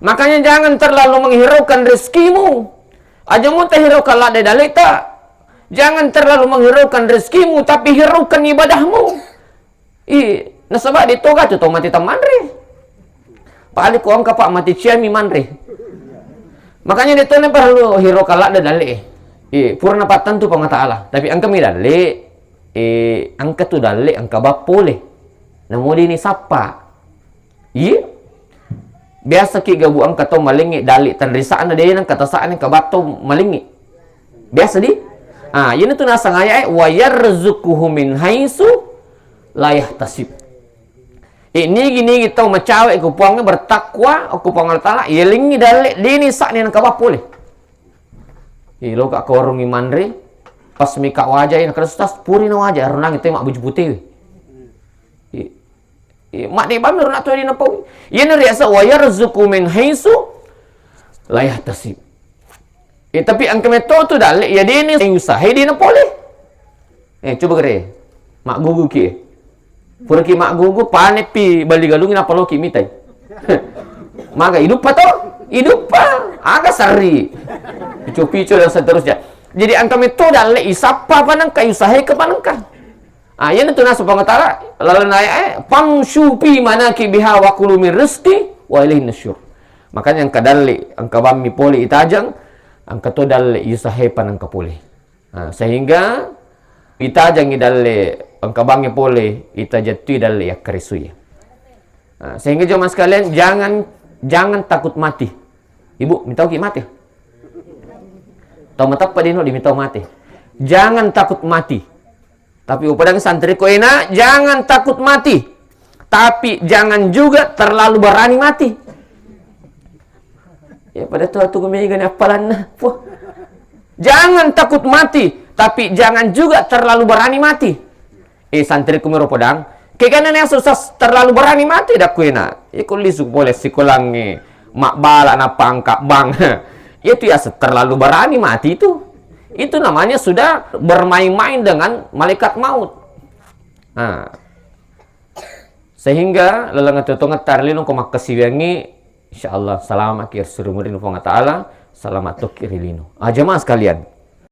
Makanya jangan terlalu menghiraukan rezekimu. Aja mu hiraukan lada dalita. Jangan terlalu menghiraukan rezekimu, tapi hiraukan ibadahmu. Nasabah ditoga tu mati tamanre. Paali ko ang kapa mati ciami manre. Makanya dito na perlu hiraukan lada dali. Purna patan tu pang ta'ala. Tapi ang kami dali, angka tu dali, angka bapole. Namuli ni sapa. Biasa ki gabu ang kato malingi dali tanrisaan na din ang katasaan ng kabato malingi. Biasa di? Yun ito nasa ngaya wa yarzuquhu min haisu la yahtasib. Ini gini kita macawe ko puangnya bertakwa aku puang Allah yelingi dali dini sak ni ang kabapole. Lo ka korong imandre pas mika wajah ina kristas puri na wajah renang itu mak buju putih. Mak di bamir nak tu di napau. Yen riasa wa yarzuqu min haisu la yahtasib. Tapi ang kemeto tu dal ya dia ni usaha di napole. Coba kere. Mak gugu ki. Pura ki mak gugu pane pi bali galungi na palo ki mitai. Maka hidup pa to? Hidup pa. Aga sari. Picu-picu dan seterusnya. Jadi ang kemeto dal isapa panang ka usaha ke panangka. Yan itu nasu pangatara lalu naik pamshu pi manaki biha wa kulu min rizqi wa ilaihi nusyur. Makanya ang kadali ang kabami poli itajang ang katodal yusahepan ang kapuli. Sehingga itajang idali ang kabangi poli itajatu dali yakrisuya. Sehingga jemaah sekalian jangan takut mati. Ibu minta ki mati. Tahu matap pa dino diminta mati. Jangan takut mati. Tapi upadang santri ko ina, jangan takut mati. Tapi jangan juga terlalu berani mati. Ya pada tu gumigan apalan na. Jangan takut mati, tapi jangan juga terlalu berani mati. Santri ko mero podang, kaya yang susah terlalu berani mati dak ko ina. Ikulisuk boleh sikulangi mak bala na pangkak bang. Itu ya terlalu berani mati itu. Itu namanya sudah bermain-main dengan malaikat maut. Sehingga lelang itu ngetar lino ko makasiwangi insyaallah selamat kir surumurin Allah taala selamat tukir lino. Jemaah sekalian,